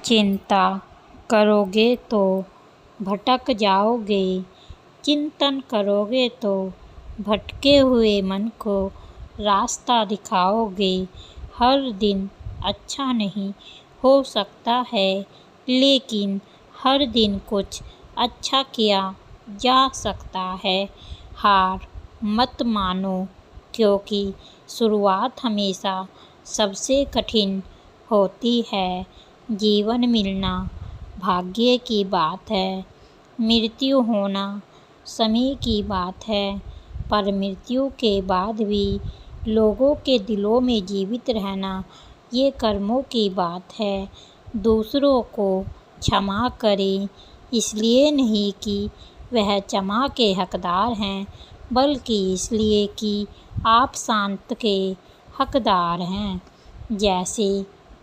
चिंता करोगे तो भटक जाओगे। चिंतन करोगे तो भटके हुए मन को रास्ता दिखाओगे। हर दिन अच्छा नहीं हो सकता है, लेकिन हर दिन कुछ अच्छा किया जा सकता है। हार मत मानो, क्योंकि शुरुआत हमेशा सबसे कठिन होती है। जीवन मिलना भाग्य की बात है, मृत्यु होना समय की बात है। पर मृत्यु के बाद भी लोगों के दिलों में जीवित रहना, ये कर्मों की बात है। दूसरों को क्षमा करें, इसलिए नहीं कि वह क्षमा के हकदार हैं, बल्कि इसलिए कि आप शांति के हकदार हैं। जैसे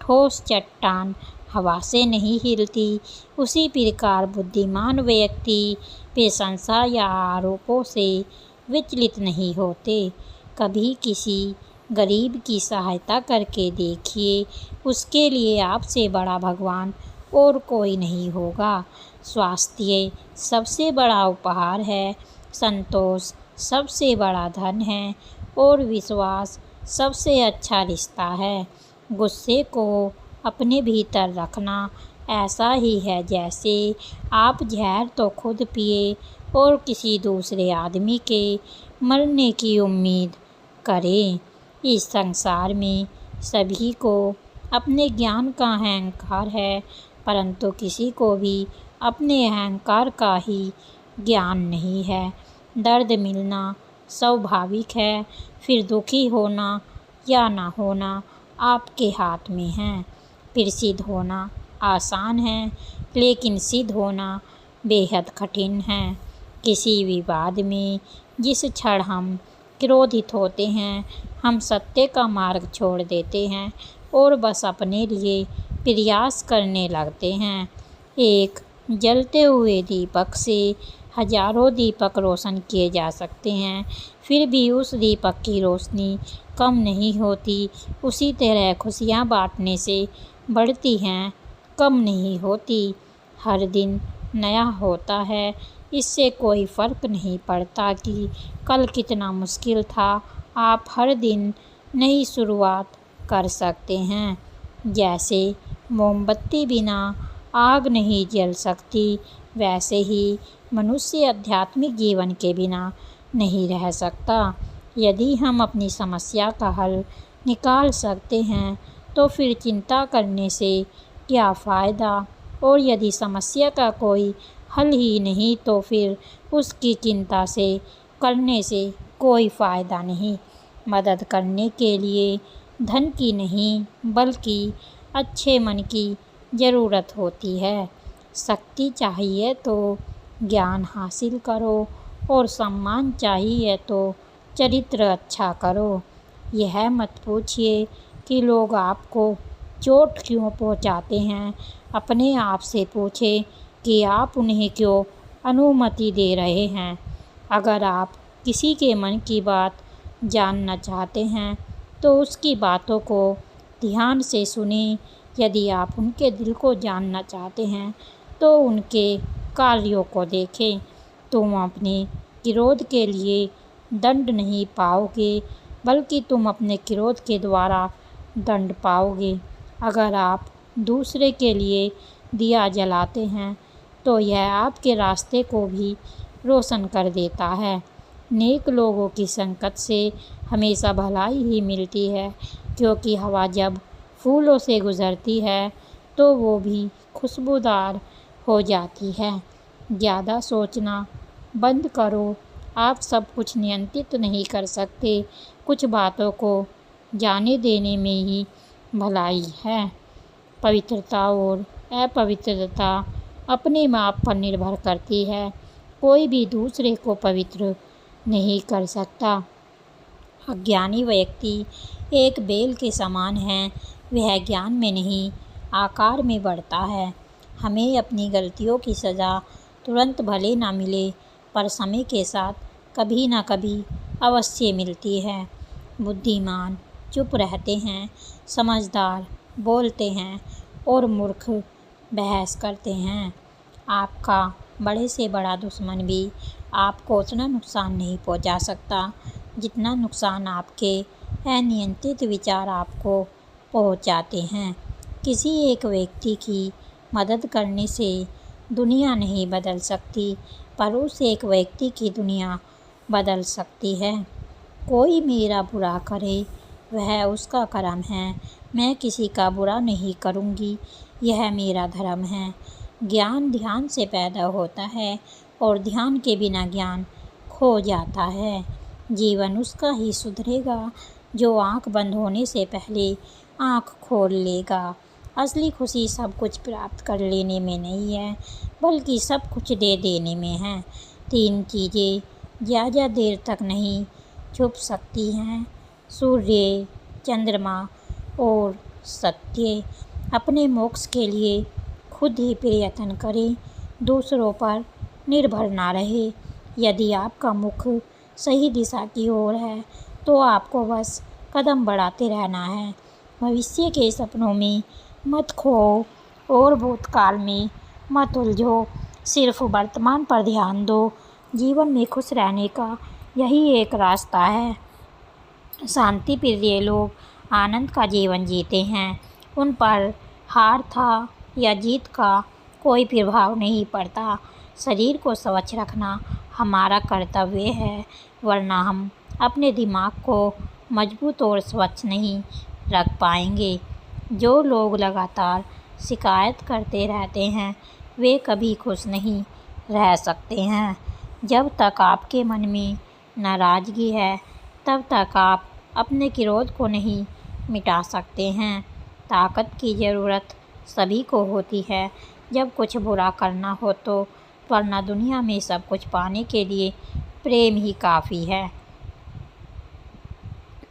ठोस चट्टान हवा से नहीं हिलती, उसी प्रकार बुद्धिमान व्यक्ति प्रशंसा या आरोपों से विचलित नहीं होते। कभी किसी गरीब की सहायता करके देखिए, उसके लिए आपसे बड़ा भगवान और कोई नहीं होगा। स्वास्थ्य सबसे बड़ा उपहार है, संतोष सबसे बड़ा धन है और विश्वास सबसे अच्छा रिश्ता है। गुस्से को अपने भीतर रखना ऐसा ही है जैसे आप जहर तो खुद पिए और किसी दूसरे आदमी के मरने की उम्मीद करें। इस संसार में सभी को अपने ज्ञान का अहंकार है, परंतु किसी को भी अपने अहंकार का ही ज्ञान नहीं है। दर्द मिलना स्वाभाविक है, फिर दुखी होना या ना होना आपके हाथ में है। प्रसिद्ध होना आसान है, लेकिन सिद्ध होना बेहद कठिन है। किसी विवाद में जिस क्षण हम क्रोधित होते हैं, हम सत्य का मार्ग छोड़ देते हैं और बस अपने लिए प्रयास करने लगते हैं। एक जलते हुए दीपक से हजारों दीपक रोशन किए जा सकते हैं, फिर भी उस दीपक की रोशनी कम नहीं होती। उसी तरह खुशियाँ बांटने से बढ़ती हैं, कम नहीं होती। हर दिन नया होता है, इससे कोई फ़र्क नहीं पड़ता कि कल कितना मुश्किल था। आप हर दिन नई शुरुआत कर सकते हैं। जैसे मोमबत्ती बिना आग नहीं जल सकती, वैसे ही मनुष्य आध्यात्मिक जीवन के बिना नहीं रह सकता। यदि हम अपनी समस्या का हल निकाल सकते हैं, तो फिर चिंता करने से क्या फ़ायदा, और यदि समस्या का कोई हल ही नहीं, तो फिर उसकी चिंता से करने से कोई फ़ायदा नहीं। मदद करने के लिए धन की नहीं, बल्कि अच्छे मन की ज़रूरत होती है। शक्ति चाहिए तो ज्ञान हासिल करो, और सम्मान चाहिए तो चरित्र अच्छा करो। यह मत पूछिए कि लोग आपको चोट क्यों पहुंचाते हैं, अपने आप से पूछें कि आप उन्हें क्यों अनुमति दे रहे हैं। अगर आप किसी के मन की बात जानना चाहते हैं, तो उसकी बातों को ध्यान से सुनें। यदि आप उनके दिल को जानना चाहते हैं, तो उनके कार्यों को देखें। तुम अपने क्रोध के लिए दंड नहीं पाओगे, बल्कि तुम अपने क्रोध के द्वारा दंड पाओगे। अगर आप दूसरे के लिए दिया जलाते हैं, तो यह आपके रास्ते को भी रोशन कर देता है। नेक लोगों की संगत से हमेशा भलाई ही मिलती है, क्योंकि हवा जब फूलों से गुजरती है, तो वो भी खुशबूदार हो जाती है। ज़्यादा सोचना बंद करो। आप सब कुछ नियंत्रित नहीं कर सकते, कुछ बातों को जाने देने में ही भलाई है। पवित्रता और अपवित्रता अपने आप पर निर्भर करती है। कोई भी दूसरे को पवित्र नहीं कर सकता। अज्ञानी व्यक्ति एक बेल के समान है, वह ज्ञान में नहीं, आकार में बढ़ता है। हमें अपनी गलतियों की सज़ा तुरंत भले ना मिले, पर समय के साथ कभी ना कभी अवश्य मिलती है। बुद्धिमान चुप रहते हैं, समझदार बोलते हैं और मूर्ख बहस करते हैं। आपका बड़े से बड़ा दुश्मन भी आपको उतना नुकसान नहीं पहुंचा सकता जितना नुकसान आपके अनियंत्रित विचार आपको पहुंचाते हैं। किसी एक व्यक्ति की मदद करने से दुनिया नहीं बदल सकती, पर उस एक व्यक्ति की दुनिया बदल सकती है। कोई मेरा बुरा करे वह उसका कर्म है, मैं किसी का बुरा नहीं करूँगी, यह मेरा धर्म है। ज्ञान ध्यान से पैदा होता है और ध्यान के बिना ज्ञान खो जाता है। जीवन उसका ही सुधरेगा जो आँख बंद होने से पहले आँख खोल लेगा। असली खुशी सब कुछ प्राप्त कर लेने में नहीं है, बल्कि सब कुछ दे देने में है। 3 चीज़ें ज़्यादा देर तक नहीं छुप सकती हैं: सूर्य, चंद्रमा और सत्य। अपने मोक्ष के लिए खुद ही प्रयत्न करें, दूसरों पर निर्भर ना रहे। यदि आपका मुख सही दिशा की ओर है तो आपको बस कदम बढ़ाते रहना है। भविष्य के सपनों में मत खोओ और भूतकाल में मत उलझो, सिर्फ वर्तमान पर ध्यान दो। जीवन में खुश रहने का यही एक रास्ता है। शांति प्रिय लोग आनंद का जीवन जीते हैं। उन पर हार था या जीत का कोई प्रभाव नहीं पड़ता। शरीर को स्वच्छ रखना हमारा कर्तव्य है, वरना हम अपने दिमाग को मजबूत और स्वच्छ नहीं रख पाएंगे। जो लोग लगातार शिकायत करते रहते हैं वे कभी खुश नहीं रह सकते हैं। जब तक आपके मन में नाराज़गी है तब तक आप अपने क्रोध को नहीं मिटा सकते हैं। ताकत की ज़रूरत सभी को होती है जब कुछ बुरा करना हो तो, वरना दुनिया में सब कुछ पाने के लिए प्रेम ही काफ़ी है।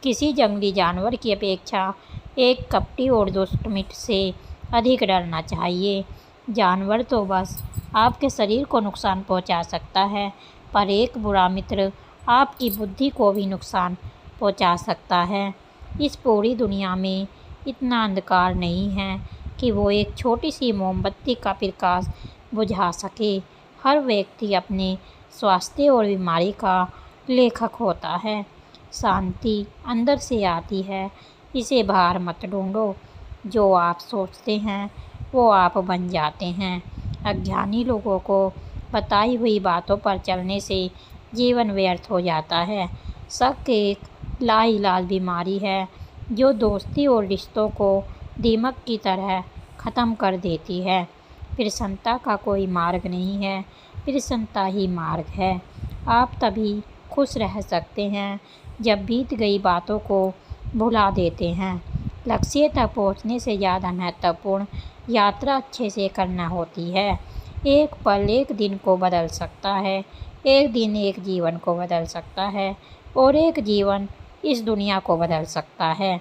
किसी जंगली जानवर की अपेक्षा एक कपटी और दुष्ट मित्र से अधिक डरना चाहिए। जानवर तो बस आपके शरीर को नुकसान पहुंचा सकता है, पर एक बुरा मित्र आपकी बुद्धि को भी नुकसान पहुंचा सकता है। इस पूरी दुनिया में इतना अंधकार नहीं है कि वो एक छोटी सी मोमबत्ती का प्रकाश बुझा सके। हर व्यक्ति अपने स्वास्थ्य और बीमारी का लेखक होता है। शांति अंदर से आती है, इसे बाहर मत ढूंढो। जो आप सोचते हैं वो आप बन जाते हैं। अज्ञानी लोगों को बताई हुई बातों पर चलने से जीवन व्यर्थ हो जाता है। शक एक लाइलाज बीमारी है जो दोस्ती और रिश्तों को दीमक की तरह ख़त्म कर देती है। प्रसन्नता का कोई मार्ग नहीं है, प्रसन्नता ही मार्ग है। आप तभी खुश रह सकते हैं जब बीत गई बातों को भुला देते हैं। लक्ष्य तक पहुंचने से ज़्यादा महत्वपूर्ण यात्रा अच्छे से करना होती है। एक पल एक दिन को बदल सकता है, एक दिन एक जीवन को बदल सकता है, और एक जीवन इस दुनिया को बदल सकता है।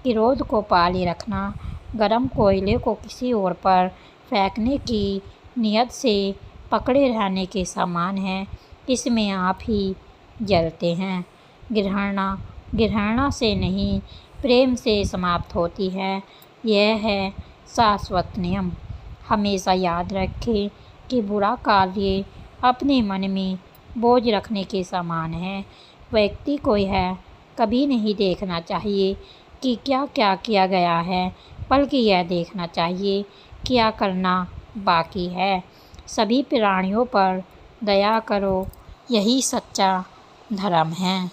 क्रोध को पाले रखना गर्म कोयले को किसी और पर फेंकने की नियत से पकड़े रहने के समान है। इसमें आप ही जलते हैं। घृणा से नहीं, प्रेम से समाप्त होती है। यह है शाश्वत नियम। हमेशा याद रखें कि बुरा कार्य अपने मन में बोझ रखने के समान है। व्यक्ति को यह कभी नहीं देखना चाहिए कि क्या क्या किया गया है, बल्कि यह देखना चाहिए क्या करना बाकी है। सभी प्राणियों पर दया करो, यही सच्चा धर्म है।